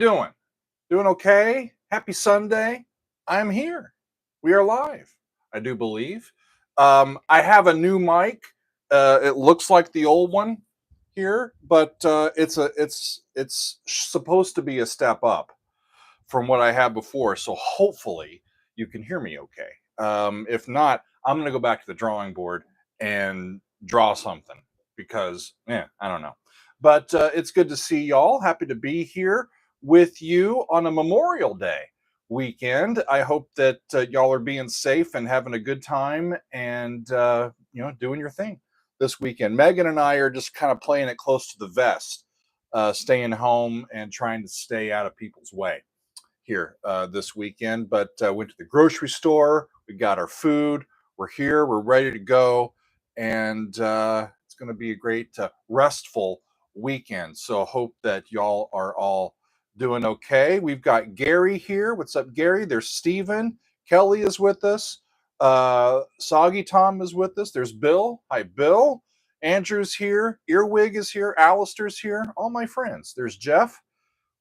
Doing? Doing okay? Happy Sunday. I'm here. We are live, I do believe. I have a new mic. It looks like the old one here, but it's supposed to be a step up from what I had before. So hopefully you can hear me okay. If not, I'm gonna go back to the drawing board and draw something because, I don't know. But it's good to see y'all. Happy to be here with you on a Memorial Day weekend. I hope that y'all are being safe and having a good time and doing your thing this weekend. Megan and I are just kind of playing it close to the vest, staying home and trying to stay out of people's way here this weekend. But went to the grocery store. We got our food. We're here. We're ready to go, and it's going to be a great, restful weekend. So hope that y'all are all doing okay. We've got Gary here. What's up, Gary? There's Steven. Kelly is with us. Soggy Tom is with us. There's Bill. Hi, Bill. Andrew's here. Earwig is here. Alistair's here. All my friends. There's Jeff.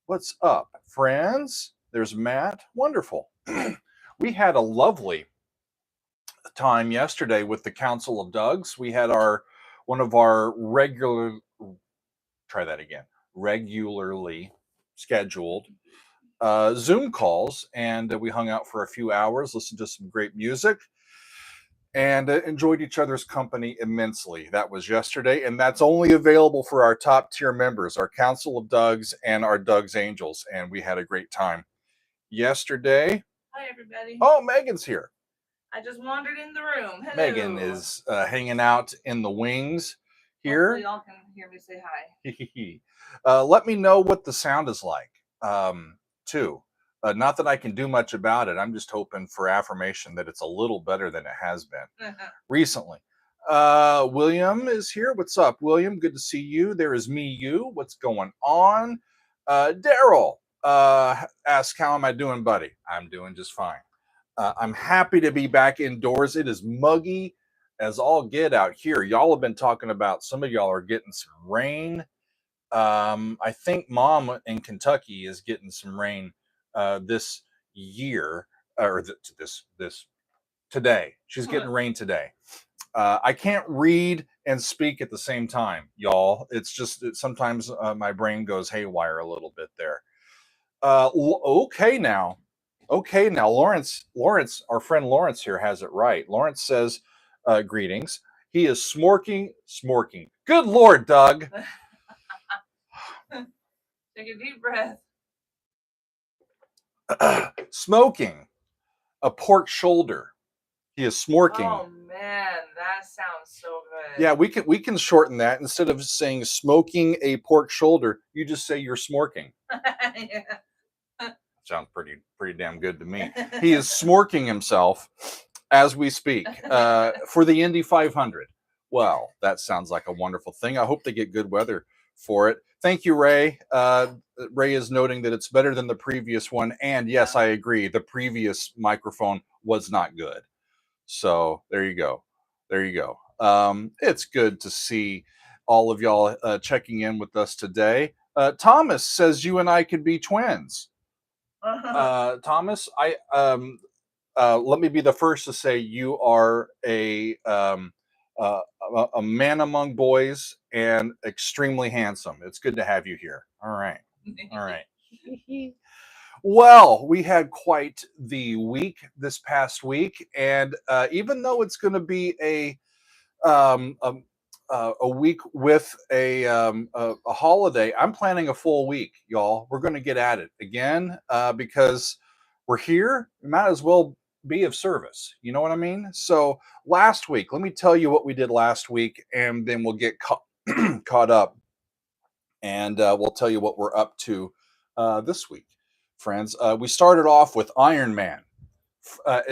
What's up, friends? There's Matt. Wonderful. We had a lovely time yesterday with the Council of Dougs. We had one of our regularly scheduled Zoom calls, and we hung out for a few hours, listened to some great music, and enjoyed each other's company immensely. That was yesterday, and that's only available for our top tier members, our Council of Dougs and our Dougs Angels, and we had a great time yesterday. Hi, everybody. Oh, Megan's here. I just wandered in the room. Hello. Megan is hanging out in the wings here. Hopefully y'all can hear me say hi. Let me know what the sound is like, too. Not that I can do much about it. I'm just hoping for affirmation that it's a little better than it has been recently. William is here. What's up, William? Good to see you. There is me, you. What's going on? Daryl asks, how am I doing, buddy? I'm doing just fine. I'm happy to be back indoors. It is muggy as all get out here. Y'all have been talking about, some of y'all are getting some rain. I think Mom in Kentucky is getting some rain this year, or this today. She's getting rain today. I can't read and speak at the same time, y'all. It's just sometimes my brain goes haywire a little bit there. Okay now, Lawrence, our friend Lawrence here has it right. Lawrence says, greetings. He is smorking. Good Lord, Doug. Take a deep breath. Smoking a pork shoulder. He is smorking. Oh man, that sounds so good. Yeah, we can shorten that. Instead of saying smoking a pork shoulder, you just say you're smorking. Yeah. Sounds pretty damn good to me. He is smorking himself as we speak for the Indy 500. Well, that sounds like a wonderful thing. I hope they get good weather for it. Thank you, Ray. Ray is noting that it's better than the previous one. And yes, I agree. The previous microphone was not good. So there you go. It's good to see all of y'all checking in with us today. Thomas says you and I could be twins. Thomas, let me be the first to say you are a man among boys and extremely handsome. It's good to have you here. All right. Well, we had quite the week this past week, and even though it's going to be a week with a holiday, I'm planning a full week, y'all. We're going to get at it again because we're here. We might as well be of service. You know what I mean? So last week, let me tell you what we did last week, and then we'll get caught up, and we'll tell you what we're up to this week, friends. We started off with Iron Man,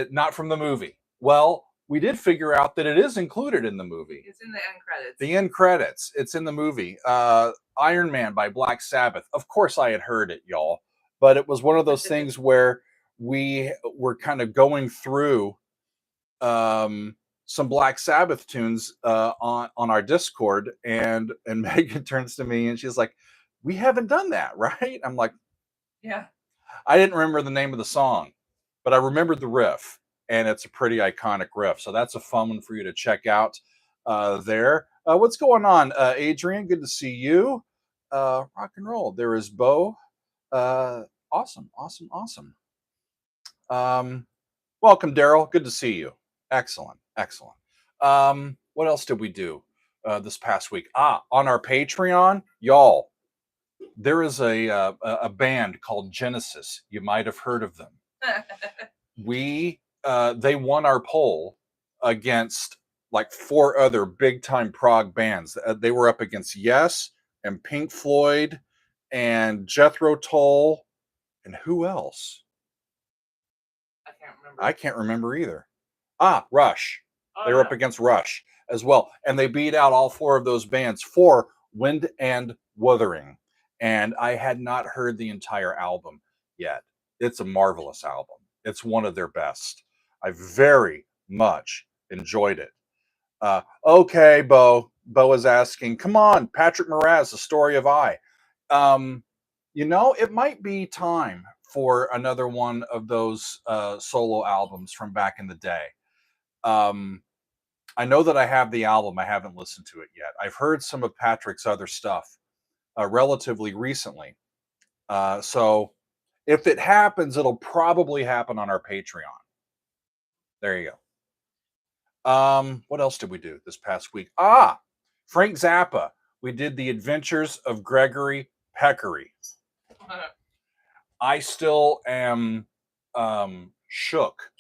not from the movie. Well, we did figure out that it is included in the movie. It's in the end credits. The end credits. It's in the movie. Iron Man by Black Sabbath. Of course I had heard it, y'all. But it was one of those things where we were kind of going through some Black Sabbath tunes on our Discord. And Megan turns to me and she's like, we haven't done that, right? I'm like, Yeah. I didn't remember the name of the song, but I remembered the riff, and it's a pretty iconic riff. So that's a fun one for you to check out there. What's going on, Adrian? Good to see you. Rock and roll. There is Bo. Uh, awesome, awesome, awesome. Welcome, Daryl. Good to see you. Excellent, excellent. What else did we do this past week? On our Patreon, y'all, there is a band called Genesis. You might have heard of them. They won our poll against like 4 other big time prog bands. They were up against Yes and Pink Floyd and Jethro Tull and who else? I can't remember. I can't remember either. Rush. Oh, They were up against Rush as well, and they beat out all 4 of those bands for Wind and Wuthering. And I had not heard the entire album yet. It's a marvelous album. It's one of their best. I very much enjoyed it. Okay, Bo. Bo is asking, come on, Patrick Moraz, The Story of I. It might be time for another one of those solo albums from back in the day. I know that I have the album. I haven't listened to it yet. I've heard some of Patrick's other stuff relatively recently. So if it happens, it'll probably happen on our Patreon. There you go. What else did we do this past week? Frank Zappa. We did The Adventures of Gregory Peccary. I still am shook.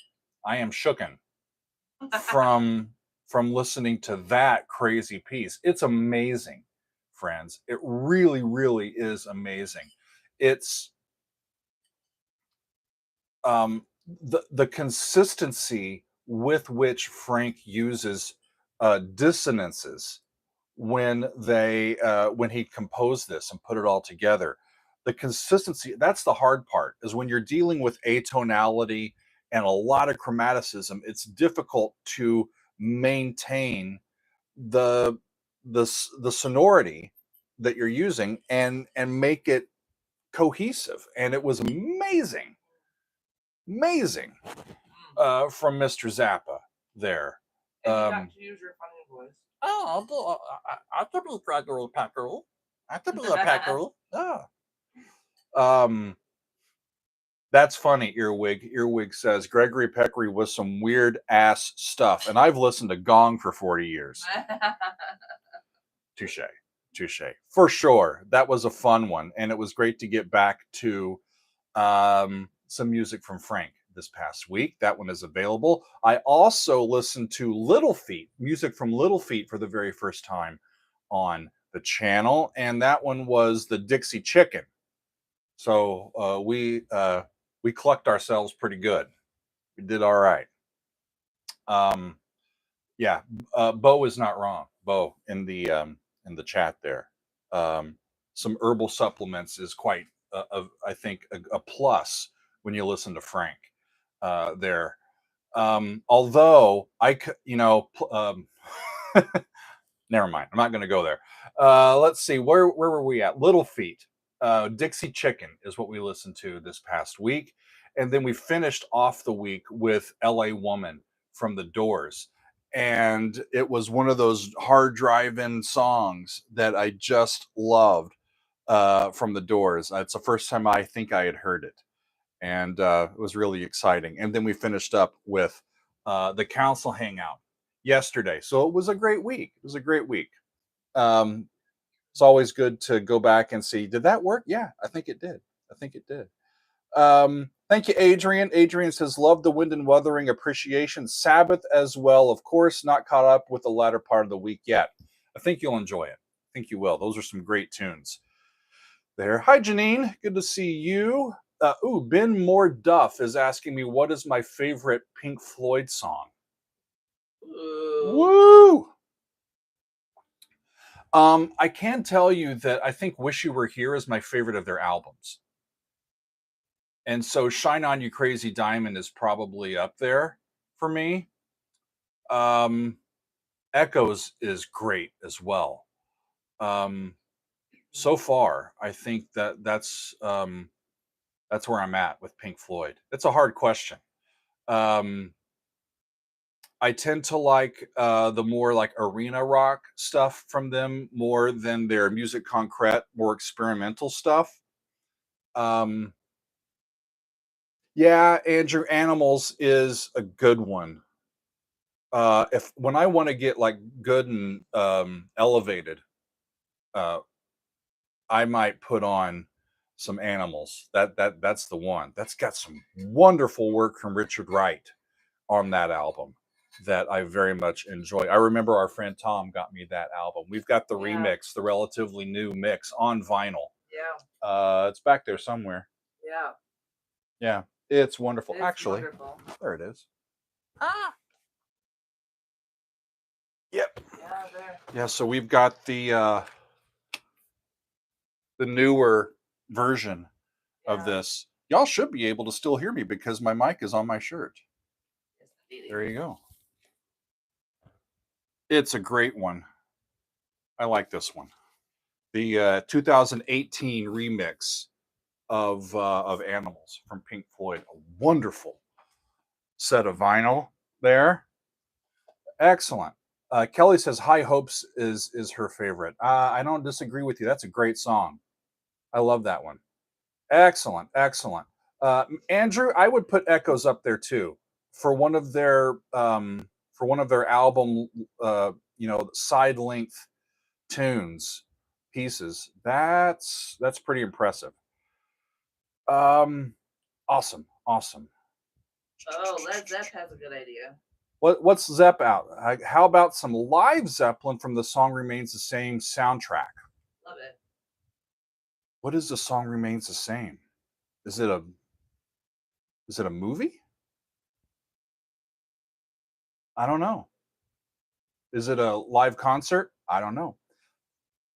I am shooken from listening to that crazy piece. It's amazing, friends. It really, really is amazing. It's the consistency with which Frank uses dissonances when he composed this and put it all together. The consistency, that's the hard part, is when you're dealing with atonality and a lot of chromaticism, it's difficult to maintain the the sonority that you're using and make it cohesive. And it was amazing from Mr. Zappa there. And you got to use your funny voice. I could be Gregory Peccary. I could be a Peccary. That's funny, Earwig. Earwig says Gregory Peccary was some weird ass stuff, and I've listened to Gong for 40 years. Touche. For sure. That was a fun one, and it was great to get back to some music from Frank this past week. That one is available. I also listened to Little Feat, music from Little Feat for the very first time on the channel, and that one was the Dixie Chicken. So we clucked ourselves pretty good. We did all right. Yeah, Bo is not wrong. Bo in the chat there. Some herbal supplements is quite, I think, a plus when you listen to Frank there. Although never mind. I'm not going to go there. Let's see. Where were we at? Little Feat. Dixie Chicken is what we listened to this past week. And then we finished off the week with LA Woman from The Doors. And it was one of those hard drive-in songs that I just loved from The Doors. It's the first time I think I had heard it. And it was really exciting. And then we finished up with the Council Hangout yesterday. So it was a great week. It's always good to go back and see, did that work? Yeah, I think it did. Thank you, Adrian. Adrian says, love the Wind and Wuthering appreciation. Sabbath as well. Of course, not caught up with the latter part of the week yet. I think you'll enjoy it. I think you will. Those are some great tunes there. Hi, Janine. Good to see you. Ben Moore Duff is asking me, what is my favorite Pink Floyd song? Woo! I can tell you that I think Wish You Were Here is my favorite of their albums. And so Shine On You Crazy Diamond is probably up there for me. Echoes is great as well. So far, I think that's That's where I'm at with Pink Floyd. It's a hard question. I tend to like the more like arena rock stuff from them more than their music concrete, more experimental stuff. Um, yeah, Andrew, Animals is a good one. If when I want to get like good and elevated, uh, I might put on some Animals. That's the one. That's got some wonderful work from Richard Wright on that album that I very much enjoy. I remember our friend Tom got me that album. We've got the remix, the relatively new mix on vinyl. Yeah. It's back there somewhere. Yeah. Yeah, it's wonderful. It's Actually, wonderful. there it is. Ah. Yep. Yeah, there. Yeah, so we've got the newer version of this. Y'all should be able to still hear me because my mic is on my shirt. There you go. It's a great one. I like this one. The 2018 remix of Animals from Pink Floyd. A wonderful set of vinyl there. Excellent. Kelly says High Hopes is her favorite. I don't disagree with you. That's a great song. I love that one. Excellent, excellent. Andrew, I would put Echoes up there too for one of their album, side length tunes pieces. That's pretty impressive. Awesome. Oh, Led Zepp has a good idea. What's Zepp out? How about some live Zeppelin from the Song Remains the Same soundtrack? Love it. What is The Song Remains the Same? Is it a movie? I don't know. Is it a live concert? I don't know.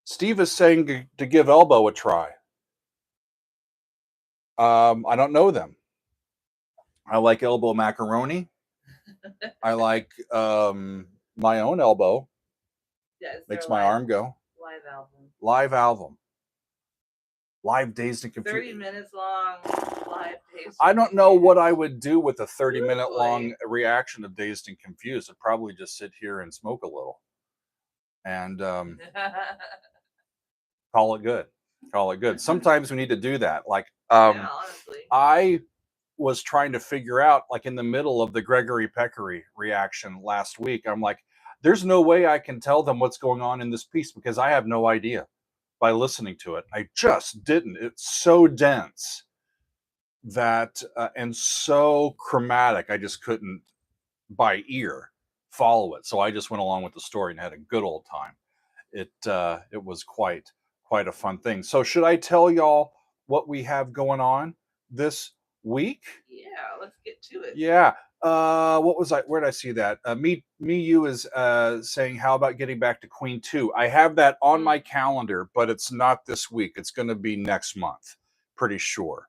Steve is saying to give Elbow a try. I don't know them. I like Elbow Macaroni. I like my own Elbow. Yeah, Makes my arm go. Live album. Live album. Live Dazed and Confused. 30 minutes long. Live Dazed. I don't know what I would do with a 30-minute long reaction of Dazed and Confused. I'd probably just sit here and smoke a little and call it good. Call it good. Sometimes we need to do that. Like, yeah, honestly. I was trying to figure out, like in the middle of the Gregory Peccary reaction last week, I'm like, there's no way I can tell them what's going on in this piece because I have no idea by listening to it. I just didn't. It's so dense that and so chromatic, I just couldn't by ear follow it. So I just went along with the story and had a good old time. It was quite a fun thing. So should I tell y'all what we have going on this week? Yeah, let's get to it. Yeah. What was I? Where did I see that? You is saying, how about getting back to Queen 2? I have that on my calendar, but it's not this week. It's going to be next month, pretty sure,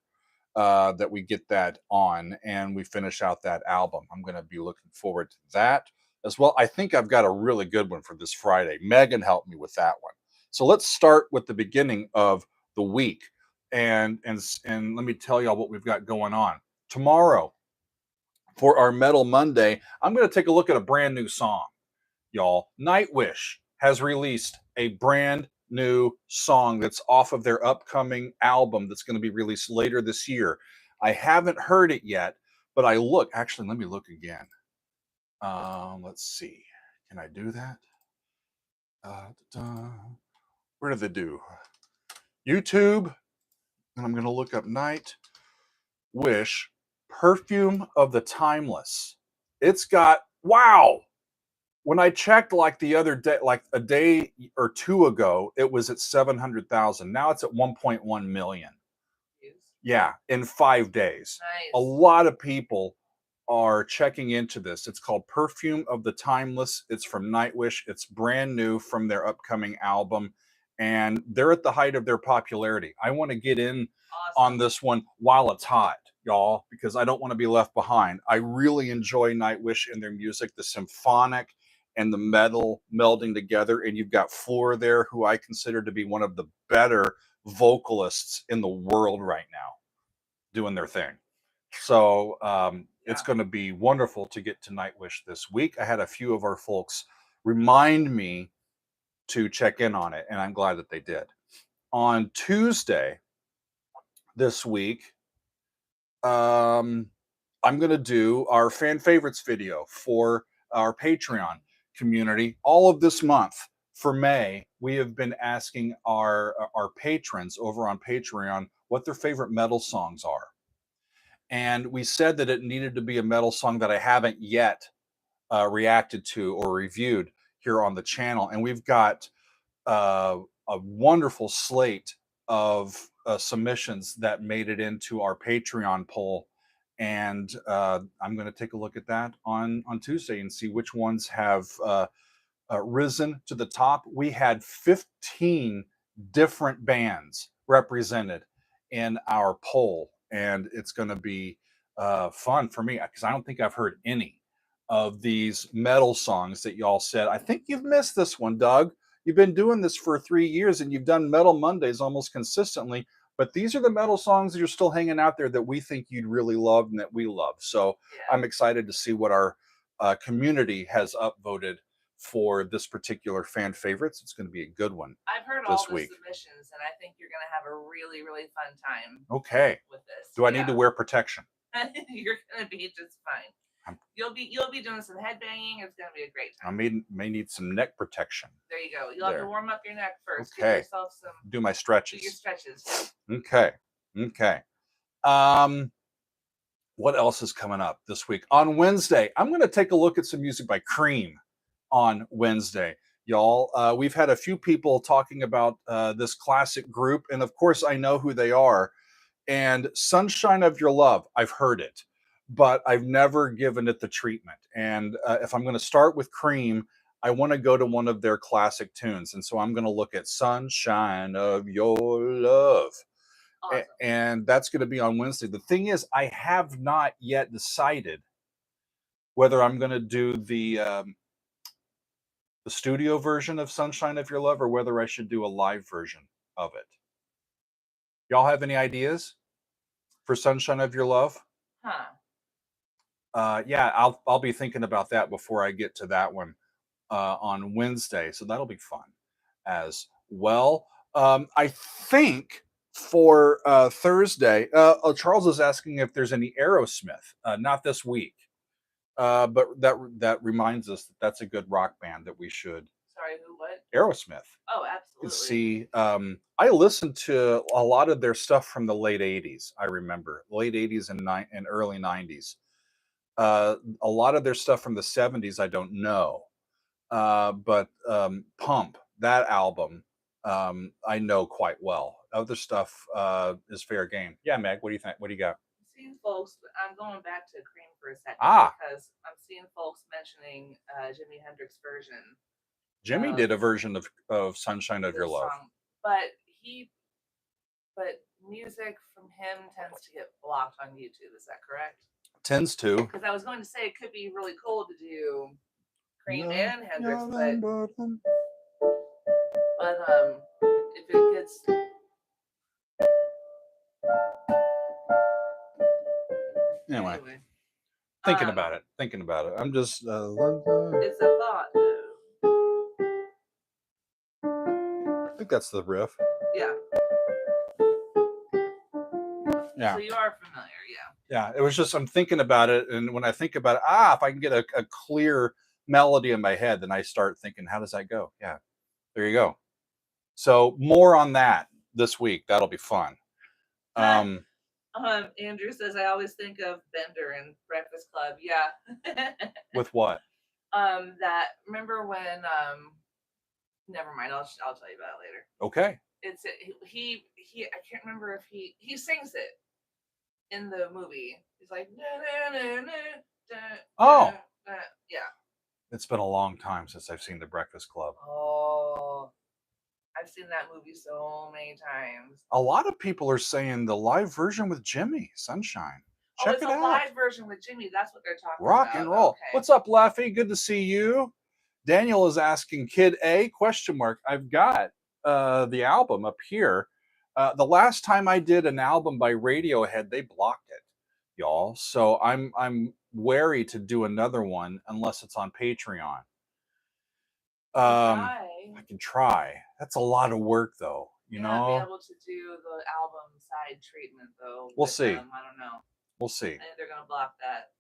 that we get that on and we finish out that album. I'm going to be looking forward to that as well. I think I've got a really good one for this Friday. Megan helped me with that one. So let's start with the beginning of the week, and let me tell y'all what we've got going on tomorrow. For our Metal Monday, I'm going to take a look at a brand new song, y'all. Nightwish has released a brand new song that's off of their upcoming album that's going to be released later this year. I haven't heard it yet, but actually, let me look again. Let's see. Can I do that? Where did they do? YouTube. And I'm going to look up Nightwish Perfume of the Timeless. It's got, wow. When I checked like the other day, like a day or two ago, it was at 700,000. Now it's at 1.1 million. Yeah, in 5 days. Nice. A lot of people are checking into this. It's called Perfume of the Timeless. It's from Nightwish. It's brand new from their upcoming album. And they're at the height of their popularity. I want to get in on this one while it's hot, y'all, because I don't want to be left behind. I really enjoy Nightwish and their music, the symphonic and the metal melding together. And you've got Floor there, who I consider to be one of the better vocalists in the world right now. doing their thing. So it's Yeah. going to be wonderful to get to Nightwish this week. I had a few of our folks remind me to check in on it, and I'm glad that they did. On Tuesday this week, I'm going to do our fan favorites video for our Patreon community. All of this month for May, we have been asking our patrons over on Patreon what their favorite metal songs are. And we said that it needed to be a metal song that I haven't yet reacted to or reviewed here on the channel. And we've got a wonderful slate of submissions that made it into our Patreon poll. And I'm going to take a look at that on Tuesday and see which ones have risen to the top. We had 15 different bands represented in our poll, and it's going to be fun for me because I don't think I've heard any of these metal songs that y'all said. I think you've missed this one, Doug. You've been doing this for 3 years and you've done Metal Mondays almost consistently, but these are the metal songs that are still hanging out there that we think you'd really love and that we love. So Yeah. I'm excited to see what our community has upvoted for this particular fan favorites. It's going to be a good one. I've heard all the submissions, and I think you're going to have a really, really fun time. Okay. With this. Do I need to wear protection? You're going to be just fine. You'll be doing some headbanging. It's going to be a great time. I may need some neck protection. There you go. You'll have to warm up your neck first. Okay. Give yourself some. Do my stretches. Do your stretches. Okay. Okay. What else is coming up this week? On Wednesday, I'm going to take a look at some music by Cream on Wednesday. Y'all, we've had a few people talking about this classic group, and of course I know who they are. And Sunshine of Your Love, I've heard it, but I've never given it the treatment. And if I'm going to start with Cream, I want to go to one of their classic tunes. And so I'm going to look at Sunshine of Your Love. Awesome. And that's going to be on Wednesday. The thing is, I have not yet decided whether I'm going to do the studio version of Sunshine of Your Love or whether I should do a live version of it. Y'all have any ideas for Sunshine of Your Love? Yeah, I'll be thinking about that before I get to that one on Wednesday. So that'll be fun as well. I think for Thursday, Charles is asking if there's any Aerosmith. Not this week. But that reminds us that that's a good rock band that we should. Sorry, who? What? Aerosmith. Oh, absolutely. See, I listened to a lot of their stuff from the late 80s. I remember late 80s and early 90s. A lot of their stuff from the 70s I don't know. But Pump, that album, I know quite well. Other stuff is fair game. Yeah, Meg, what do you think? What do you got? Seeing folks, I'm going back to Cream for a second because I'm seeing folks mentioning Jimi Hendrix version. Jimmy did a version of Sunshine of Your Love, but music from him tends to get blocked on YouTube. Is that correct? Tends to. Because I was going to say it could be really cool to do Cream and Hendrix, but if it gets. Anyway. Thinking about it. I'm just. It's a thought, though. I think that's the riff. Yeah. Yeah. So you are familiar, yeah. Yeah. It was just I'm thinking about it, and when I think about it, if I can get a clear melody in my head, then I start thinking, how does that go? Yeah. There you go. So more on that this week. That'll be fun. Andrew says I always think of Bender in Breakfast Club. Yeah. With what? That remember when never mind, I'll tell you about it later. Okay. It's he I can't remember if he sings it in the movie. He's like yeah. It's been a long time since I've seen The Breakfast Club. Oh, I've seen that movie so many times. A lot of people are saying the live version with Jimmy, Sunshine. Check it out. It's a live version with Jimmy. That's what they're talking about. Rock and roll. Okay. What's up, Laffy? Good to see you. Daniel is asking, Kid A, question mark. I've got the album up here. The last time I did an album by Radiohead, they blocked it, y'all. So I'm wary to do another one unless it's on Patreon. I can try. That's a lot of work, though. You know, not be able to do the album side treatment, though. We'll see. I don't know. We'll see. I think they're gonna block that.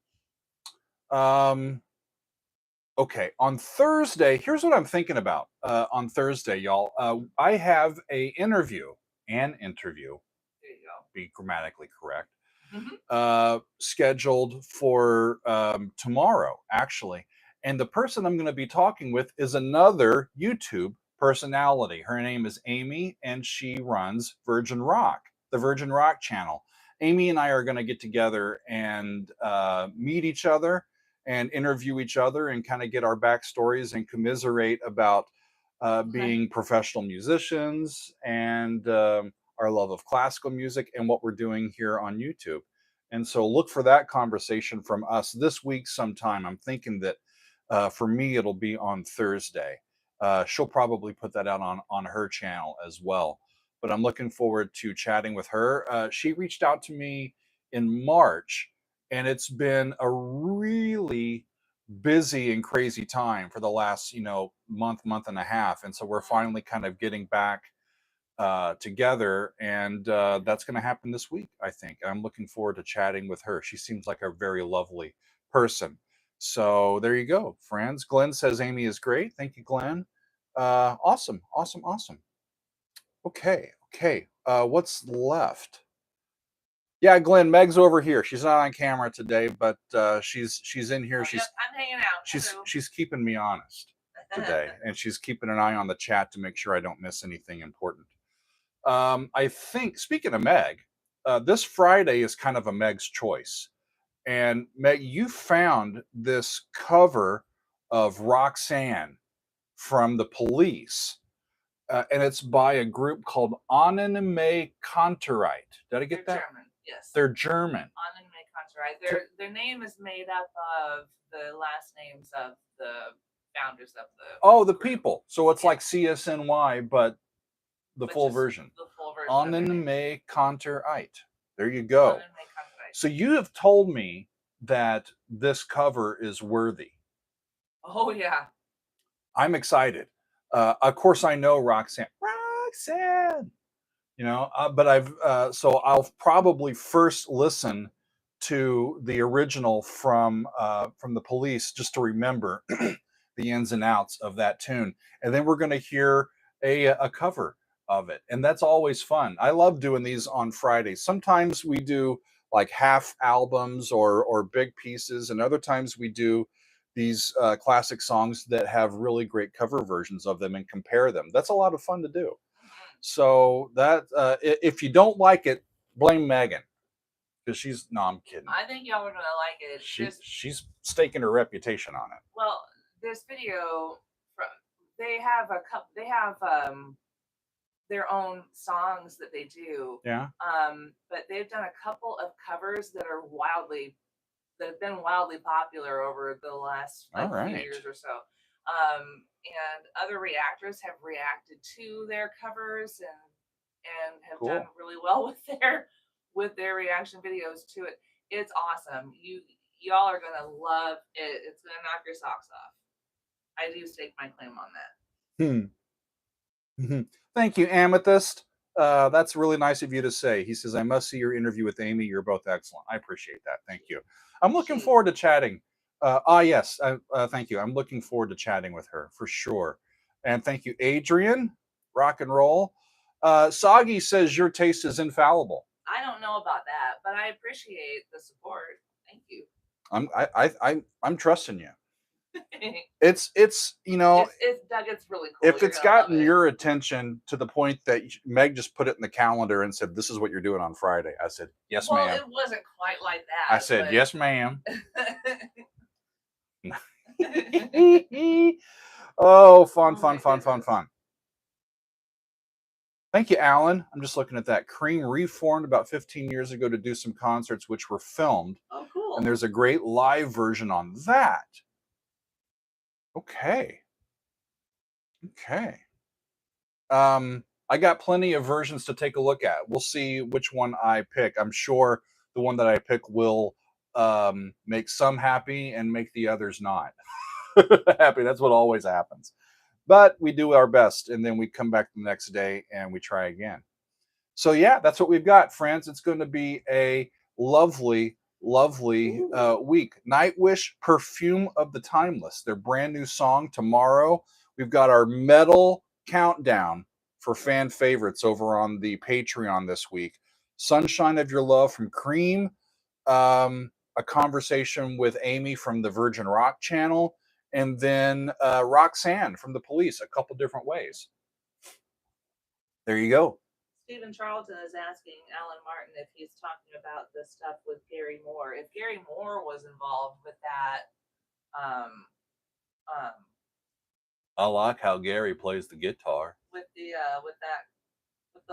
Okay, on Thursday, here's what I'm thinking about. On Thursday, y'all, I have an interview. There you go. Be grammatically correct. Scheduled for tomorrow, actually. And the person I'm going to be talking with is another YouTube personality. Her name is Amy, and she runs Virgin Rock, the Virgin Rock channel. Amy and I are going to get together and meet each other and interview each other and kind of get our backstories and commiserate about being professional musicians and our love of classical music and what we're doing here on YouTube. And so look for that conversation from us this week sometime. I'm thinking that for me, it'll be on Thursday. She'll probably put that out on her channel as well. But I'm looking forward to chatting with her. She reached out to me in March, and it's been a really busy and crazy time for the last, month and a half. And so we're finally kind of getting back together, and that's going to happen this week, I think. I'm looking forward to chatting with her. She seems like a very lovely person. So there you go, friends. Glenn says Amy is great. Thank you, Glenn. Awesome. Okay. What's left? Yeah, Glenn, Meg's over here. She's not on camera today, but she's in here. I'm hanging out. She's keeping me honest today, and she's keeping an eye on the chat to make sure I don't miss anything important. I think, speaking of Meg, this Friday is kind of a Meg's choice. And Meg, you found this cover of Roxanne from the Police. And it's by a group called AnnenMayKantereit. Did I get that? German, yes. They're German. AnnenMayKantereit. Their name is made up of the last names of the founders of the group. People. So it's like CSNY, but the full version. The full version. AnnenMayKantereit. There you go. So you have told me that this cover is worthy. Oh yeah. I'm excited. Of course, I know Roxanne. But so I'll probably first listen to the original from the Police just to remember the ins and outs of that tune, and then we're going to hear a cover of it, and that's always fun. I love doing these on Fridays. Sometimes we do like half albums or big pieces, and other times we do these classic songs that have really great cover versions of them and compare them. That's a lot of fun to do. So that if you don't like it, blame Megan, because I'm kidding. I think y'all are gonna like it. She's staking her reputation on it. Well, this video, they have their own songs that they do. Yeah. But they've done a couple of covers that have been wildly popular over the last few years or so. And other reactors have reacted to their covers and have done really well with their reaction videos to it. It's awesome. Y'all are gonna love it. It's gonna knock your socks off. I do stake my claim on that. Thank you, Amethyst. That's really nice of you to say. He says, I must see your interview with Amy. You're both excellent. I appreciate that. Thank you. I'm looking forward to chatting. Yes. Thank you. I'm looking forward to chatting with her for sure. And thank you, Adrian. Rock and roll. Soggy says your taste is infallible. I don't know about that, but I appreciate the support. Thank you. I'm trusting you. It's Doug, it's really cool. If it's gotten your attention to the point that Meg just put it in the calendar and said, this is what you're doing on Friday, I said, yes, ma'am. Well, it wasn't quite like that. I said, yes, ma'am. Oh, fun. Thank you, Alan. I'm just looking at that. Cream reformed about 15 years ago to do some concerts which were filmed. Oh, cool. And there's a great live version on that. Okay. I got plenty of versions to take a look at. We'll see which one I pick. I'm sure the one that I pick will make some happy and make the others not happy. That's what always happens. But we do our best, and then we come back the next day and we try again. So yeah, that's what we've got, friends. It's going to be a lovely, lovely week. Nightwish, Perfume of the Timeless, their brand new song tomorrow. We've got our metal countdown for fan favorites over on the Patreon this week. Sunshine of Your Love from Cream, a conversation with Amy from the Virgin Rock channel, and then Roxanne from the Police, a couple different ways. There you go. Stephen Charlton is asking Alan Martin if he's talking about the stuff with Gary Moore. If Gary Moore was involved with that, I like how Gary plays the guitar. With the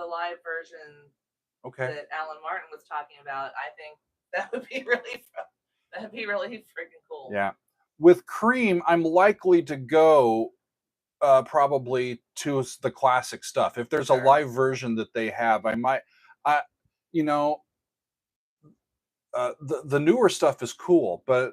live version that Alan Martin was talking about, I think that would be really freaking cool. Yeah. With Cream, I'm likely to go probably to the classic stuff. If there's a live version that they have, I might, you know, the newer stuff is cool, but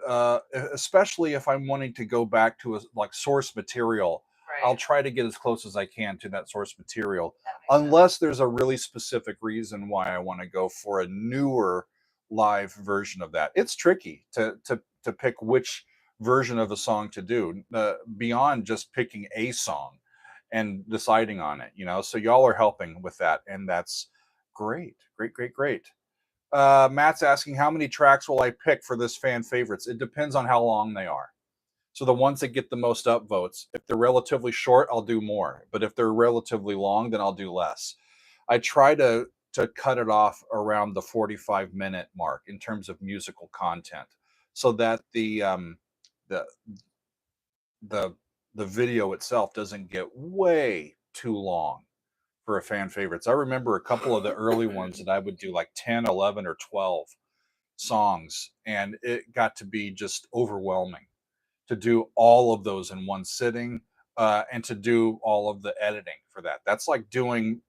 especially if I'm wanting to go back to like source material, right. I'll try to get as close as I can to that source material, unless there's a really specific reason why I want to go for a newer live version of that. It's tricky to pick which version of a song to do beyond just picking a song and deciding on it, so y'all are helping with that, and that's great. Matt's asking, how many tracks will I pick for this fan favorites? It depends on how long they are. So the ones that get the most upvotes, if they're relatively short, I'll do more, but if they're relatively long, then I'll do less. I try to cut it off around the 45-minute mark in terms of musical content, so that the video itself doesn't get way too long for a fan favorites. I remember a couple of the early ones that I would do like 10, 11, or 12 songs, and it got to be just overwhelming to do all of those in one sitting, and to do all of the editing for that. That's like doing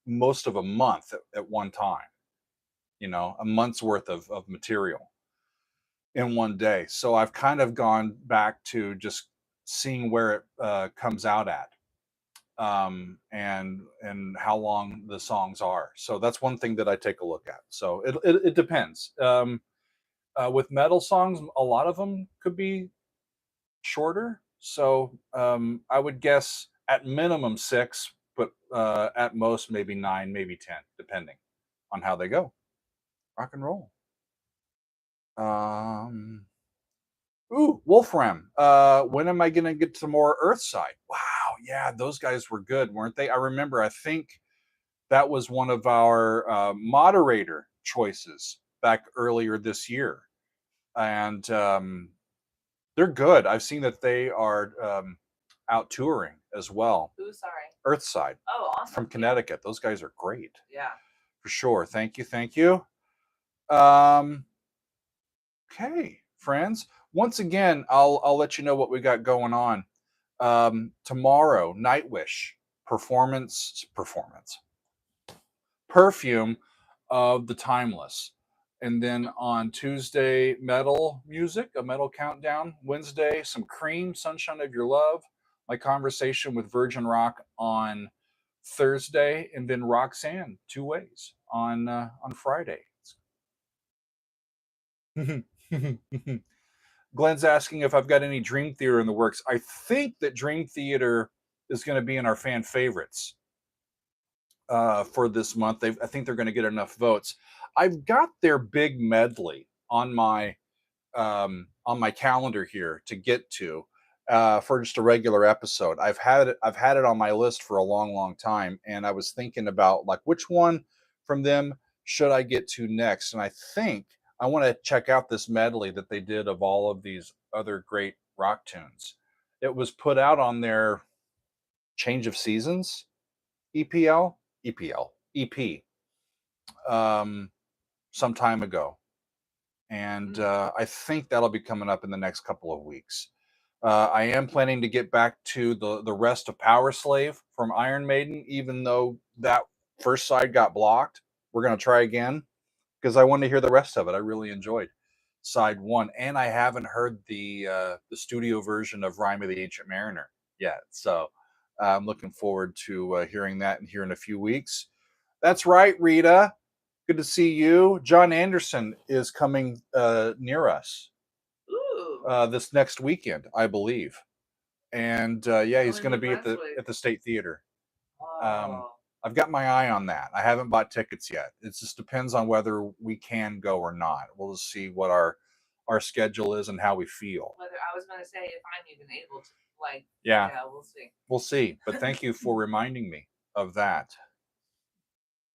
most of a month at one time, a month's worth of material in one day. So I've kind of gone back to just seeing where it comes out at, and how long the songs are. So that's one thing that I take a look at. So it depends. With metal songs, a lot of them could be shorter. So I would guess at minimum 6, but at most maybe 9, maybe 10, depending on how they go. Rock and roll. Ooh, Wolfram. When am I gonna get some more Earthside? Wow, yeah, those guys were good, weren't they? I remember, I think that was one of our moderator choices back earlier this year. And they're good. I've seen that they are out touring as well. Ooh, sorry. Earthside. Oh, awesome. From Connecticut. Those guys are great. Yeah. For sure. Thank you. Okay, friends. Once again, I'll let you know what we got going on. Tomorrow, Nightwish performance. Perfume of the Timeless. And then on Tuesday, metal music, a metal countdown. Wednesday, some Cream, Sunshine of Your Love. My conversation with Virgin Rock on Thursday, and then Roxanne, 2 ways on Friday. Glenn's asking if I've got any Dream Theater in the works. I think that Dream Theater is going to be in our fan favorites for this month. I think they're going to get enough votes. I've got their big medley on my calendar here to get to for just a regular episode. I've had it on my list for a long time, and I was thinking about like which one from them should I get to next. And I think I want to check out this medley that they did of all of these other great rock tunes. It was put out on their Change of Seasons EP some time ago, and I think that'll be coming up in the next couple of weeks. I am planning to get back to the rest of Power Slave from Iron Maiden, even though that first side got blocked. We're gonna try again because I want to hear the rest of it. I really enjoyed side one, and I haven't heard the studio version of Rhyme of the Ancient Mariner yet. So I'm looking forward to hearing that here in a few weeks. That's right, Rita. Good to see you. John Anderson is coming near us this next weekend, I believe. And yeah, he's going to be at the State Theater. I've got my eye on that. I haven't bought tickets yet. It just depends on whether we can go or not. We'll just see what our schedule is and how we feel. Whether I was going to say if I'm even able to, like, yeah, we'll see. We'll see. But thank you for reminding me of that.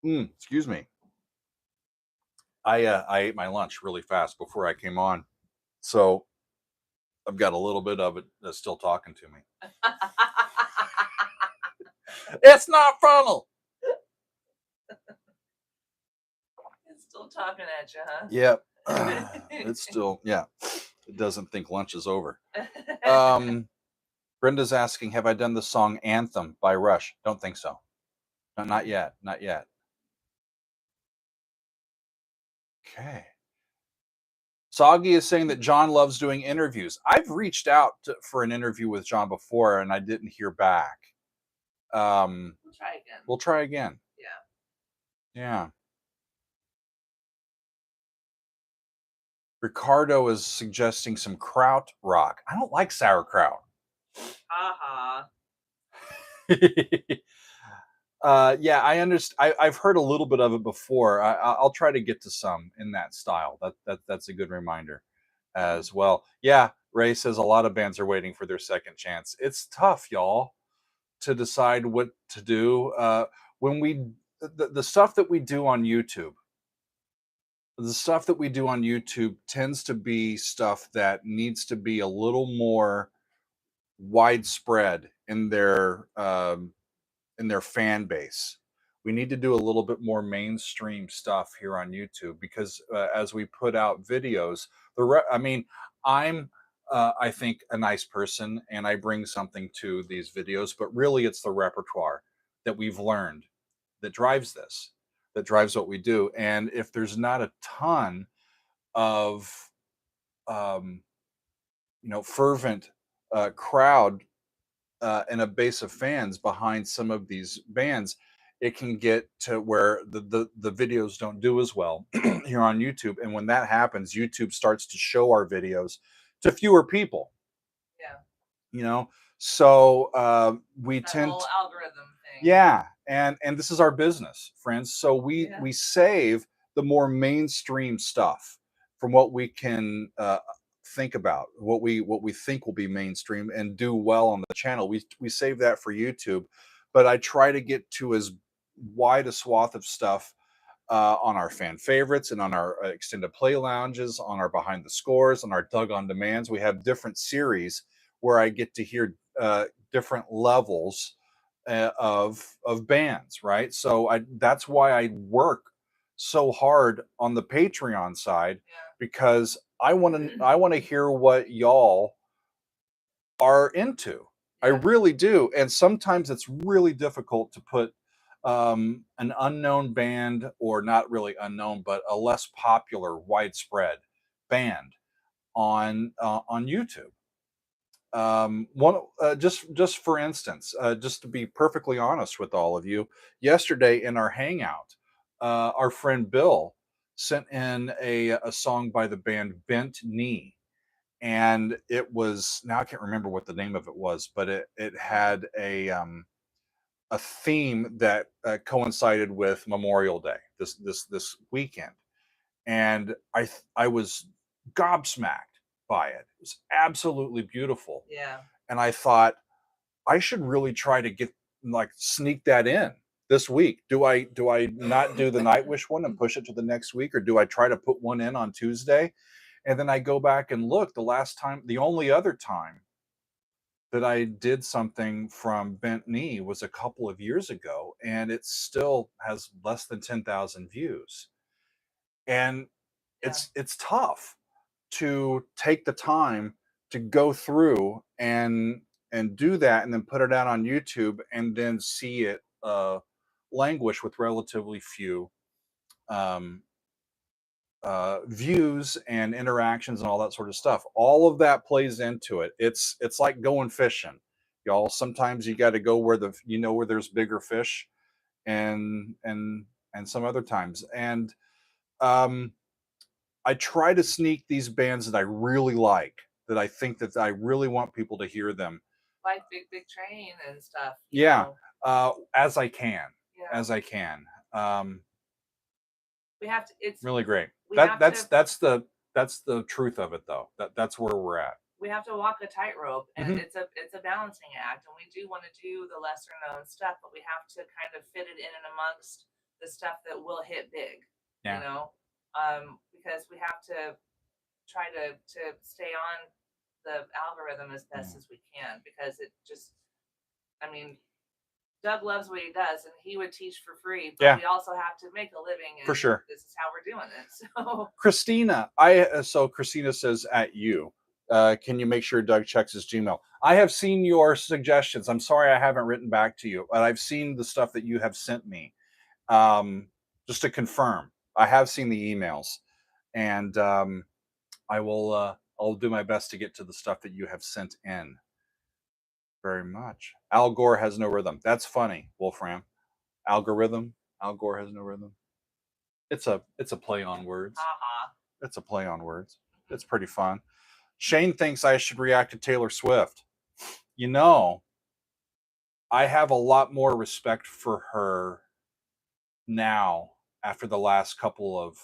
Excuse me. I ate my lunch really fast before I came on, so I've got a little bit of it that's still talking to me. It's not frontal. It's still talking at you, huh? Yep. It's still, yeah. It doesn't think lunch is over. Brenda's asking, have I done the song Anthem by Rush? Don't think so. No, not yet. Not yet. Okay. Soggy is saying that John loves doing interviews. I've reached out for an interview with John before and I didn't hear back. We'll try again. We'll try again. Yeah. Yeah. Ricardo is suggesting some kraut rock. I don't like sauerkraut. Yeah, I understand. I've heard a little bit of it before. I'll try to get to some in that style. That's a good reminder as well. Yeah, Ray says a lot of bands are waiting for their second chance. It's tough, y'all, to decide what to do. When the stuff that we do on YouTube, tends to be stuff that needs to be a little more widespread in their fan base. We need to do a little bit more mainstream stuff here on YouTube because as we put out videos, I'm I think a nice person and I bring something to these videos, but really it's the repertoire that we've learned that drives what we do. And if there's not a ton of fervent crowd and a base of fans behind some of these bands, it can get to where the videos don't do as well here on YouTube. And when that happens, YouTube starts to show our videos to fewer people. Yeah. So we that tend whole algorithm thing. Yeah, and this is our business, friends. So we save the more mainstream stuff from what we can think about, what we think will be mainstream and do well on the channel. We save that for YouTube, but I try to get to as wide a swath of stuff on our fan favorites and on our extended play lounges, on our behind the scores, on our Doug on demands. We have different series where I get to hear different levels of bands, right? So that's why I work so hard on the Patreon side because I want to hear what y'all are into. I really do, and sometimes it's really difficult to put an unknown band, or not really unknown, but a less popular, widespread band on YouTube. Just for instance, just to be perfectly honest with all of you, yesterday in our hangout, our friend Bill sent in a song by the band Bent Knee, and it was, now I can't remember what the name of it was, but it had a theme that coincided with Memorial Day this weekend, and I was gobsmacked by it. It was absolutely beautiful. Yeah. And I thought I should really try to sneak that in this week. Do I not do the Nightwish one and push it to the next week, or do I try to put one in on Tuesday? And then I go back and look, the only other time that I did something from Bent Knee was a couple of years ago, and it still has less than 10,000 views. And it's tough to take the time to go through and do that and then put it out on YouTube and then see it languish with relatively few um, views and interactions and all that sort of stuff. All of that plays into it. It's like going fishing, y'all. Sometimes you got to go where where there's bigger fish, and some other times. And I try to sneak these bands that I really like, that I think that I really want people to hear them. Like Big Train and stuff. Yeah, as I can, yeah. as I can. We have to. It's really great. That's the truth of it, though. That's where we're at. We have to walk a tightrope, and it's a balancing act. And we do want to do the lesser known stuff, but we have to kind of fit it in and amongst the stuff that will hit big. Yeah. Because we have to try to stay on the algorithm as best as we can, because it just, I mean, Doug loves what he does, and he would teach for free, but we also have to make a living, and for sure. This is how we're doing it. So Christina, Christina says at you, can you make sure Doug checks his Gmail? I have seen your suggestions. I'm sorry I haven't written back to you, but I've seen the stuff that you have sent me. Just to confirm, I have seen the emails, and I will. I'll do my best to get to the stuff that you have sent in. Very much. Al Gore has no rhythm. That's funny, Wolfram. Algorithm. Al Gore has no rhythm. It's a play on words. It's a play on words. It's pretty fun. Shane thinks I should react to Taylor Swift. I have a lot more respect for her now after the last couple of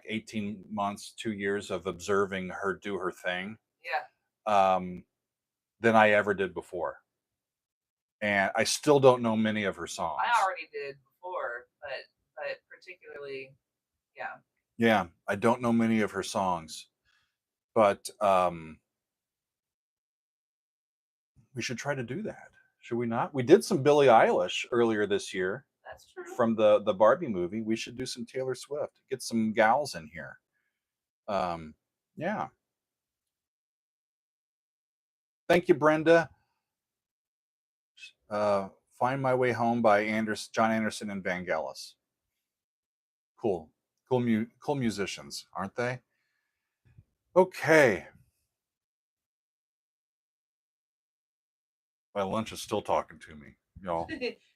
18 months, 2 years of observing her do her thing. Yeah. Than I ever did before. And I still don't know many of her songs. I already did before, but particularly, yeah. Yeah, I don't know many of her songs, but we should try to do that. Should we not? We did some Billie Eilish earlier this year. That's true. From the Barbie movie. We should do some Taylor Swift. Get some gals in here. Yeah. Thank you, Brenda. Find My Way Home by John Anderson and Vangelis. Cool musicians, aren't they? Okay. My lunch is still talking to me, y'all.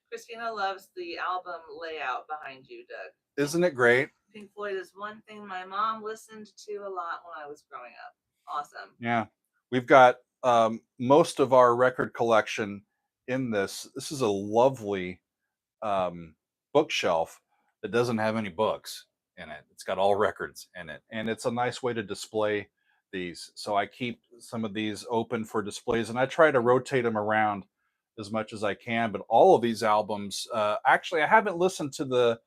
Christina loves the album layout behind you, Doug. Isn't it great? Pink Floyd is one thing my mom listened to a lot when I was growing up. Awesome. Yeah. We've got most of our record collection in this. This is a lovely bookshelf that doesn't have any books in it. It's got all records in it. And it's a nice way to display these. So I keep some of these open for displays, and I try to rotate them around as much as I can. But all of these albums, actually, I haven't listened to the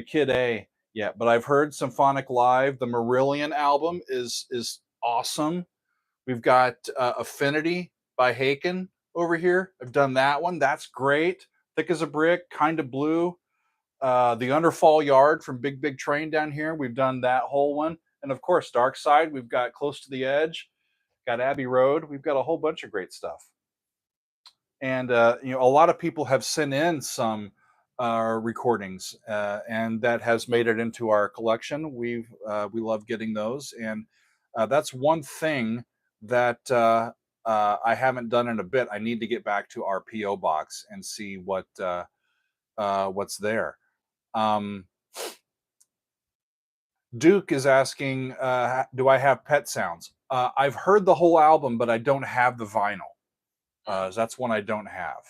Kid A yet, but I've heard Symphonic Live. The Marillion album is awesome. We've got Affinity by Haken over here. I've done that one. That's great. Thick as a Brick, Kind of Blue. The Underfall Yard from Big Train down here. We've done that whole one. And of course, Dark Side. We've got Close to the Edge. Got Abbey Road. We've got a whole bunch of great stuff. And a lot of people have sent in some recordings, and that has made it into our collection. We love getting those, and that's one thing that I haven't done in a bit. I need to get back to our PO box and see what's there. Duke is asking, do I have Pet Sounds? I've heard the whole album, but I don't have the vinyl. That's one I don't have.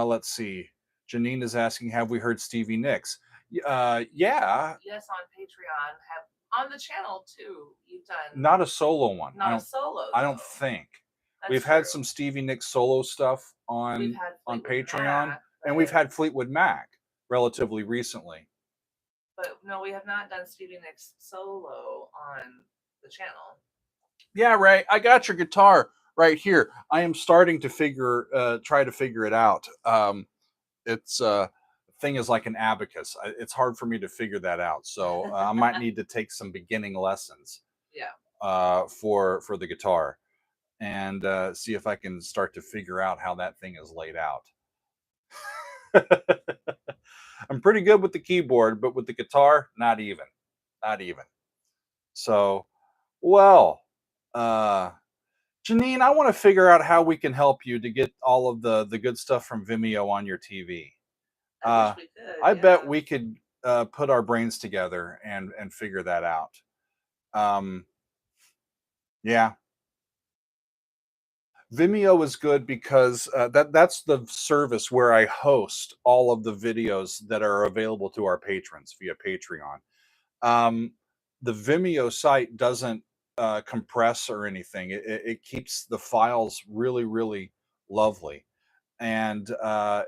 Let's see. Janine is asking, have we heard Stevie Nicks? Yeah. Yes, on Patreon. On the channel too. You've done not a solo one. Not a solo. I don't think. We've had some Stevie Nicks solo stuff on Patreon, and we've had Fleetwood Mac relatively recently. But no, we have not done Stevie Nicks solo on the channel. Yeah, Ray, I got your guitar right here. I am starting to try to figure it out. It's thing is like an abacus. It's hard for me to figure that out. So I might need to take some beginning lessons. Yeah. for the guitar, and see if I can start to figure out how that thing is laid out. I'm pretty good with the keyboard, but with the guitar, not even. Not even. So, well, Janine, I want to figure out how we can help you to get all of the good stuff from Vimeo on your TV. I wish we could. I bet we could put our brains together and figure that out. Yeah. Vimeo is good because that's the service where I host all of the videos that are available to our patrons via Patreon. The Vimeo site doesn't compress or anything. It keeps the files really, really lovely. And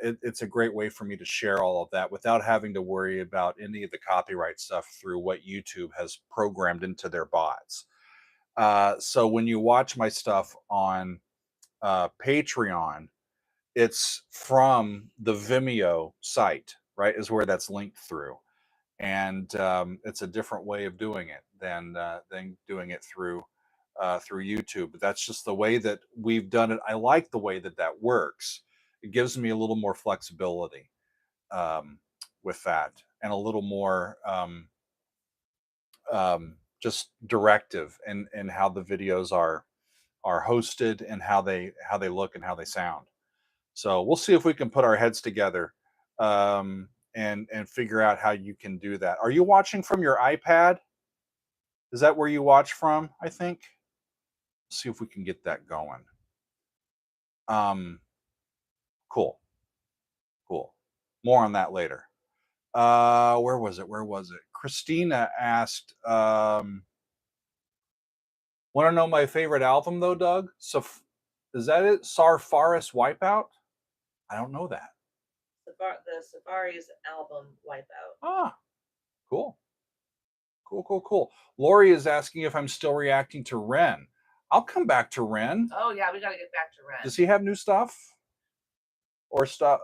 it's a great way for me to share all of that without having to worry about any of the copyright stuff through what YouTube has programmed into their bots. So when you watch my stuff on Patreon, it's from the Vimeo site, right? Is where that's linked through, and it's a different way of doing it than doing it through YouTube. But that's just the way that we've done it. I like the way that that works. It gives me a little more flexibility with that, and a little more just directive in how the videos are hosted and how they look and how they sound. So we'll see if we can put our heads together and figure out how you can do that. Are you watching from your iPad? Is that where you watch from? I think. Let's see if we can get that going. Cool. Cool. More on that later. Where was it? Where was it? Christina asked, want to know my favorite album though, Doug? So is that it? Sarfaris Wipeout? I don't know that. The Safari's album Wipeout. Ah, cool. Cool. Lori is asking if I'm still reacting to Ren. I'll come back to Ren. Oh yeah, we got to get back to Ren. Does he have new stuff? Or stuff?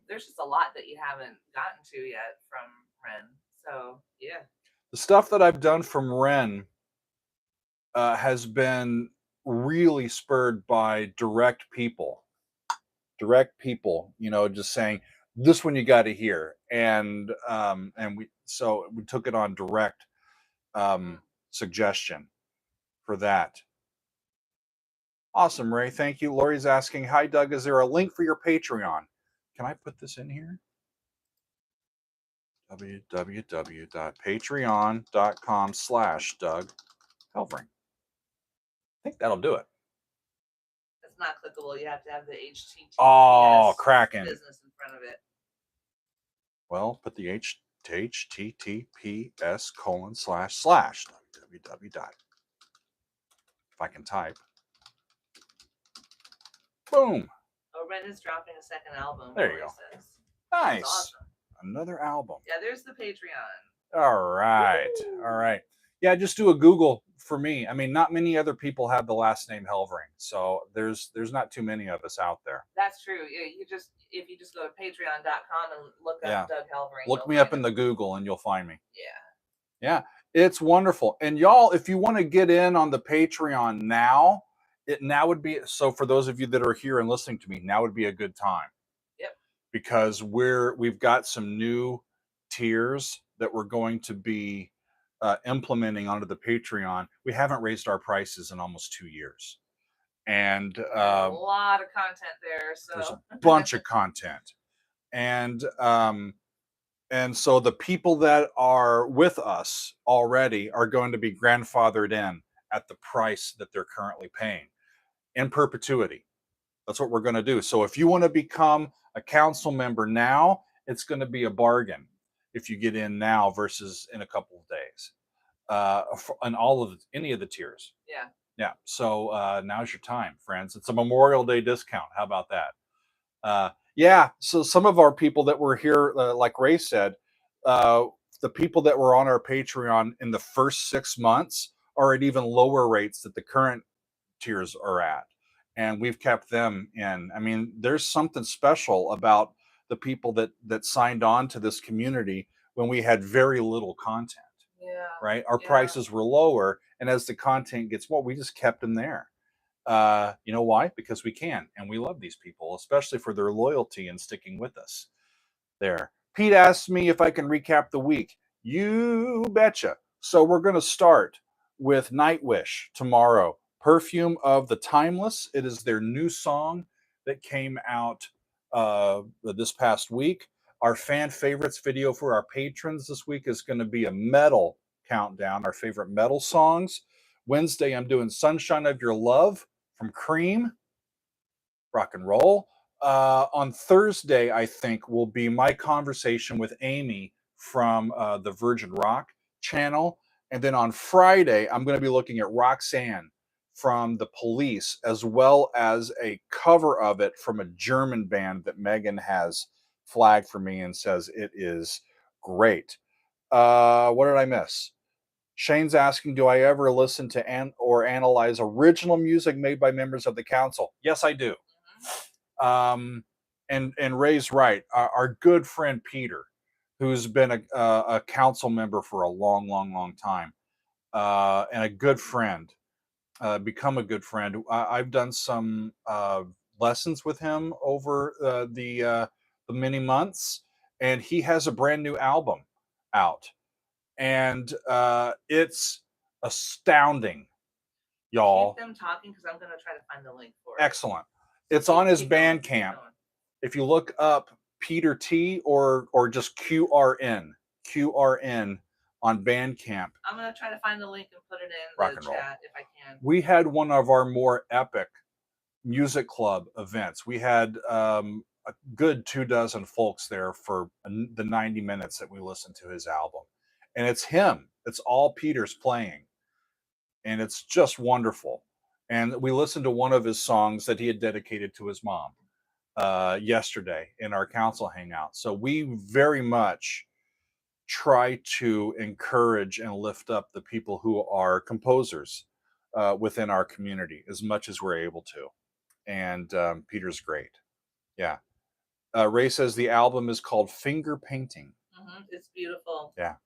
There's just a lot that you haven't gotten to yet from Ren. So yeah. The stuff that I've done from Ren has been really spurred by direct people, just saying this one you got to hear, and we took it on direct suggestion for that. Awesome, Ray. Thank you. Lori's asking, hi, Doug. Is there a link for your Patreon? Can I put this in here? www.patreon.com/Doug Helvering. I think that'll do it. It's not clickable. You have to have the HTTPS Kraken business in front of it. Well, put the https:// www. If I can type. Boom. Oh, Ren is dropping a second album. There you go. Says. Nice. Awesome. Another album. Yeah, there's the Patreon. All right. Woo! All right. Yeah, just do a Google for me. I mean, not many other people have the last name Helvering, so there's not too many of us out there. That's true. Yeah, if you just go to patreon.com and look up Doug Helvering. Look me up in the Google and you'll find me. Yeah. It's wonderful. And y'all, if you want to get in on the Patreon now, would be, so for those of you that are here and listening to me, now would be a good time. Yep. Because we've got some new tiers that we're going to be implementing onto the Patreon. We haven't raised our prices in almost 2 years. And a lot of content there. So there's a bunch of content. And so the people that are with us already are going to be grandfathered in at the price that they're currently paying in perpetuity. That's what we're going to do. So if you want to become a council member now, it's going to be a bargain if you get in now versus in a couple of days. And any of the tiers. Yeah. So now's your time, friends. It's a Memorial Day discount. How about that? Yeah. So some of our people that were here, like Ray said, the people that were on our Patreon in the first 6 months are at even lower rates that the current tiers are at. And we've kept them in. I mean, there's something special about the people that signed on to this community when we had very little content. Yeah. right? Our Yeah. prices were lower, and as the content gets more, we just kept them there. You know why? Because we can, and we love these people, especially for their loyalty and sticking with us. There. Pete asked me if I can recap the week. You betcha. So we're going to start with Nightwish tomorrow. Perfume of the Timeless. It is their new song that came out this past week. Our fan favorites video for our patrons this week is going to be a metal countdown, our favorite metal songs. Wednesday, I'm doing Sunshine of Your Love from Cream, rock and roll. On Thursday, I think, will be my conversation with Amy from the Virgin Rock channel. And then on Friday, I'm going to be looking at Roxanne from the Police, as well as a cover of it from a German band that Megan has flagged for me and says it is great. What did I miss? Shane's asking, do I ever listen to or analyze original music made by members of the council? Yes, I do. And Ray's right. Our good friend Peter, who's been a council member for a long, long, long time, and a good friend, become a good friend. I've done some lessons with him over the many months, and he has a brand new album out, and it's astounding, y'all. Keep them talking because I'm going to try to find the link for it. Excellent. It's on his Bandcamp. If you look up Peter T or just QRN on Bandcamp. I'm going to try to find the link and put it in rock the and roll. chat if I can. We had one of our more epic music club events. We had a good 24 folks there for the 90 minutes that we listened to his album. And it's him. It's all Peter's playing. And it's just wonderful. And we listened to one of his songs that he had dedicated to his mom yesterday in our council hangout. So we very much try to encourage and lift up the people who are composers within our community as much as we're able to. And Peter's great. Yeah. Ray says the album is called Finger Painting. It's beautiful. Yeah.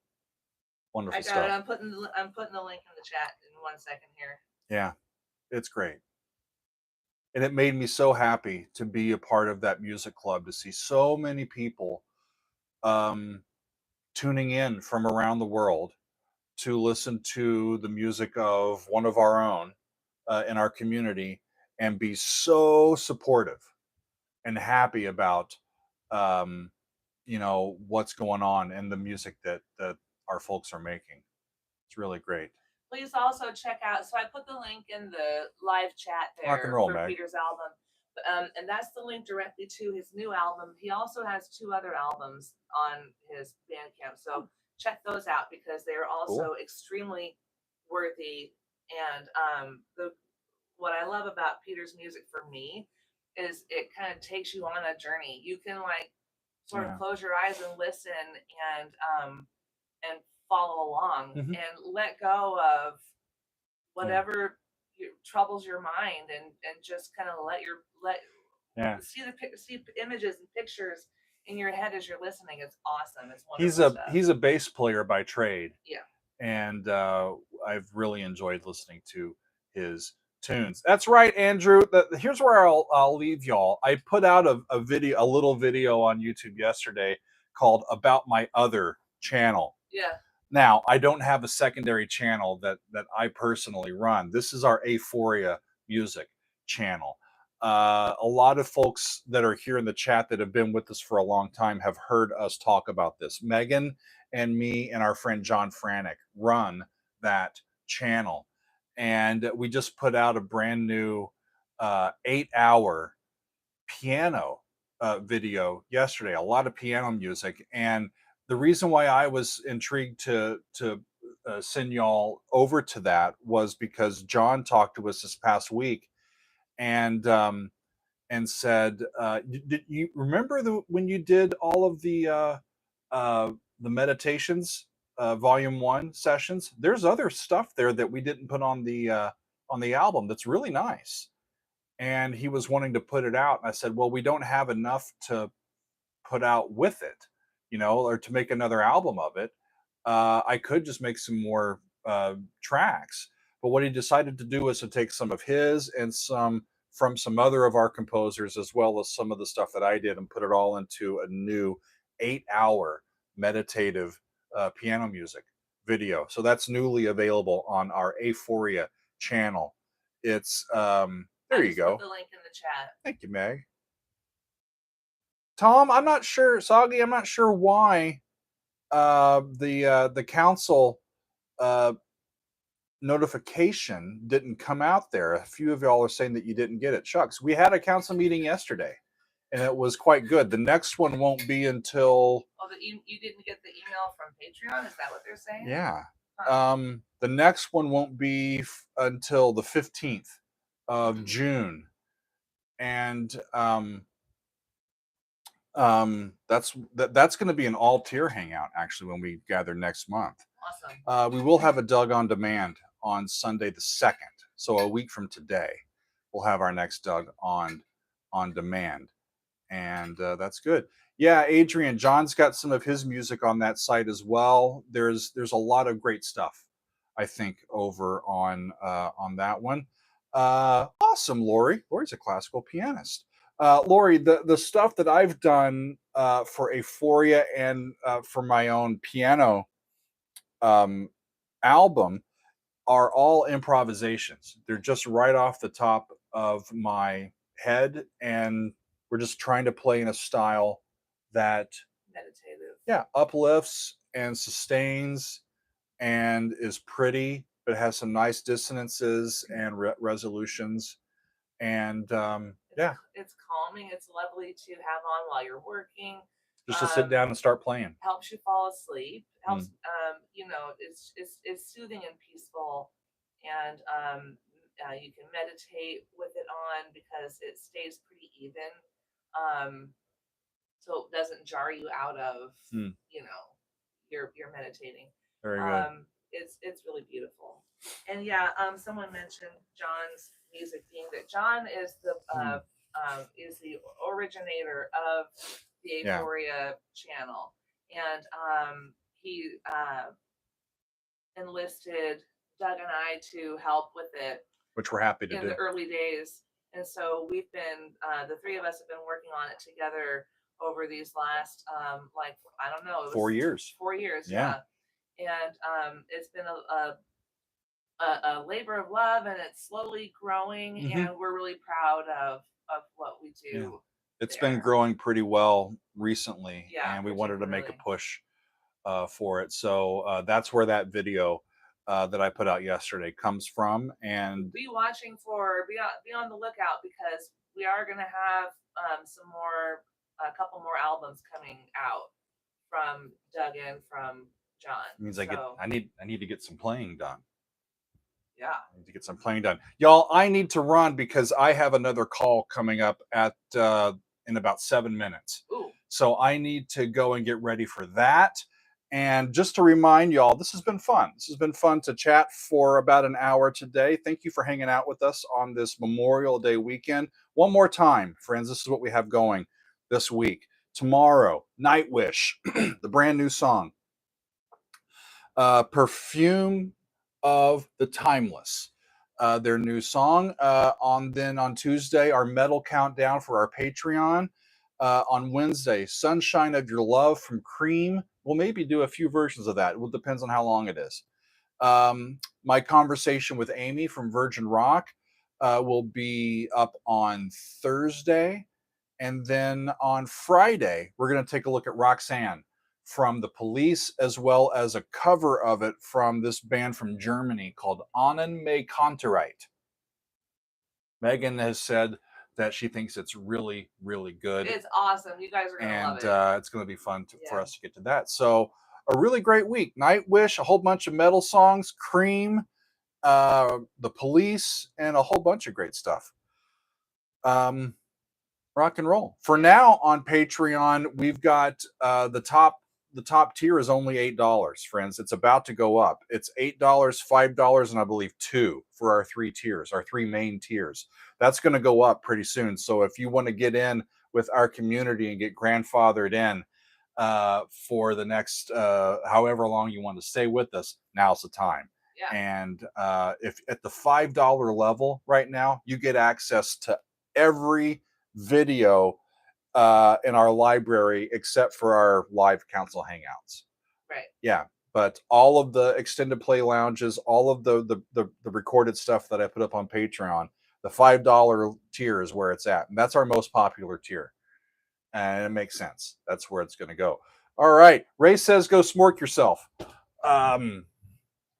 Wonderful I got stuff. it. I'm putting the link in the chat in 1 second here. Yeah. It's great. And it made me so happy to be a part of that music club, to see so many people tuning in from around the world to listen to the music of one of our own in our community, and be so supportive and happy about what's going on and the music that our folks are making. It's really great. Please also check out, so I put the link in the live chat there rock and roll, for Meg. Peter's album. And that's the link directly to his new album. He also has 2 other albums on his Bandcamp. So check those out because they're also extremely worthy. And what I love about Peter's music for me is it kind of takes you on a journey. You can sort of close your eyes and listen and follow along and let go of whatever troubles your mind and just kind of see images and pictures in your head as you're listening. It's awesome. It's wonderful. He's a bass player by trade. Yeah. And I've really enjoyed listening to his tunes. That's right, Andrew. Here's where I'll leave y'all. I put out a little video on YouTube yesterday called About My Other Channel. Yeah. Now, I don't have a secondary channel that I personally run. This is our Aphoria Music channel. A lot of folks that are here in the chat that have been with us for a long time have heard us talk about this. Megan and me and our friend John Franek run that channel. And we just put out a brand new 8-hour piano video yesterday, a lot of piano music. And the reason why I was intrigued to send y'all over to that was because John talked to us this past week and said, did you remember when you did all of the meditations, volume 1 sessions? There's other stuff there that we didn't put on the album that's really nice. And he was wanting to put it out. And I said, well, we don't have enough to put out with it, or to make another album of it. I could just make some more tracks. But what he decided to do was to take some of his and some from some other of our composers, as well as some of the stuff that I did, and put it all into a new 8-hour meditative piano music video. So that's newly available on our Aphoria channel. It's there you go. Put the link in the chat. Thank you, Meg. Tom, I'm not sure, Soggy, I'm not sure why the council notification didn't come out there. A few of y'all are saying that you didn't get it. Shucks, we had a council meeting yesterday, and it was quite good. The next one won't be until. Oh, you didn't get the email from Patreon? Is that what they're saying? Yeah. The next one won't be until the 15th of June, and that's going to be an all-tier hangout actually when we gather next month. Awesome. We will have a Doug on demand on Sunday the 2nd, so a week from today we'll have our next Doug on demand, and that's good. Yeah, Adrian, John's got some of his music on that site as well. There's a lot of great stuff, I think, over on that one. Awesome, Lori. Lori's a classical pianist. Lori, the stuff that I've done for Aphoria and for my own piano album are all improvisations. They're just right off the top of my head, and we're just trying to play in a style that meditative, uplifts and sustains and is pretty, but has some nice dissonances and resolutions. And it's calming. It's lovely to have on while you're working. Just to sit down and start playing. Helps you fall asleep. Helps, it's soothing and peaceful, and you can meditate with it on because it stays pretty even, so it doesn't jar you out of you're meditating. Very good. It's really beautiful. And someone mentioned John's music theme. That John is the originator of the Aphoria channel, and he enlisted Doug and I to help with it, which we're happy to do in the early days. And so we've been the three of us have been working on it together over these last 4 years. 4 years, yeah. And it's been a labor of love, and it's slowly growing, and we're really proud of what we do. Yeah. It's been growing pretty well recently, and we wanted to make a push for it. So that's where that video that I put out yesterday comes from. And be on the lookout, because we are going to have a couple more albums coming out from Doug and from John. It means I need to get some playing done. Yeah. I need to get some playing done. Y'all, I need to run because I have another call coming up at in about 7 minutes. Ooh. So I need to go and get ready for that. And just to remind y'all, this has been fun. This has been fun to chat for about an hour today. Thank you for hanging out with us on this Memorial Day weekend. One more time, friends, this is what we have going this week. Tomorrow, Nightwish, the brand new song. Perfume of the Timeless, their new song. On Tuesday, our metal countdown for our Patreon. On Wednesday, Sunshine of Your Love from Cream. We'll maybe do a few versions of that. It depends on how long it is. My conversation with Amy from Virgin Rock will be up on Thursday. And then on Friday, we're going to take a look at Roxanne from The Police, as well as a cover of it from this band from Germany called AnnenMayKantereit. Megan has said that she thinks it's really, really good. It's awesome. You guys are going to love it. And it's going to be fun for us to get to that. So a really great week. Nightwish, a whole bunch of metal songs, Cream, The Police, and a whole bunch of great stuff. Rock and roll. For now on Patreon, we've got the top tier is only $8, friends. It's about to go up. It's $8, $5, and I believe $2 for our 3 tiers, our 3 main tiers. That's going to go up pretty soon. So if you want to get in with our community and get grandfathered in, for the next however long you want to stay with us, now's the time. Yeah. And if at the $5 level right now, you get access to every video in our library except for our live council hangouts. Right. Yeah. But all of the extended play lounges, all of the recorded stuff that I put up on Patreon, the $5 tier is where it's at. And that's our most popular tier. And it makes sense. That's where it's going to go. All right. Ray says go smork yourself.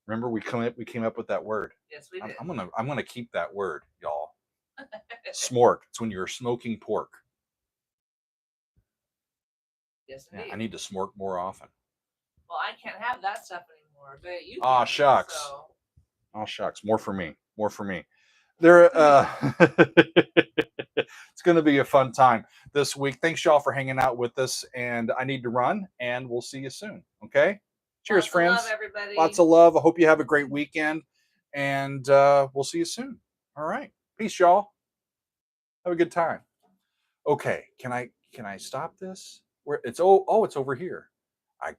Remember we came up with that word. Yes, we did. I'm gonna keep that word, y'all. Smork. It's when you're smoking pork. Yes, yeah, I need to smork more often. Well, I can't have that stuff anymore, but you. Aw, shucks. So. Oh shucks. More for me. More for me. There. It's going to be a fun time this week. Thanks, y'all, for hanging out with us. And I need to run, and we'll see you soon. Okay. Cheers, friends. Lots of love, everybody. Lots of love. I hope you have a great weekend, and we'll see you soon. All right. Peace, y'all. Have a good time. Okay. Can I stop this? Where it's it's over here. I got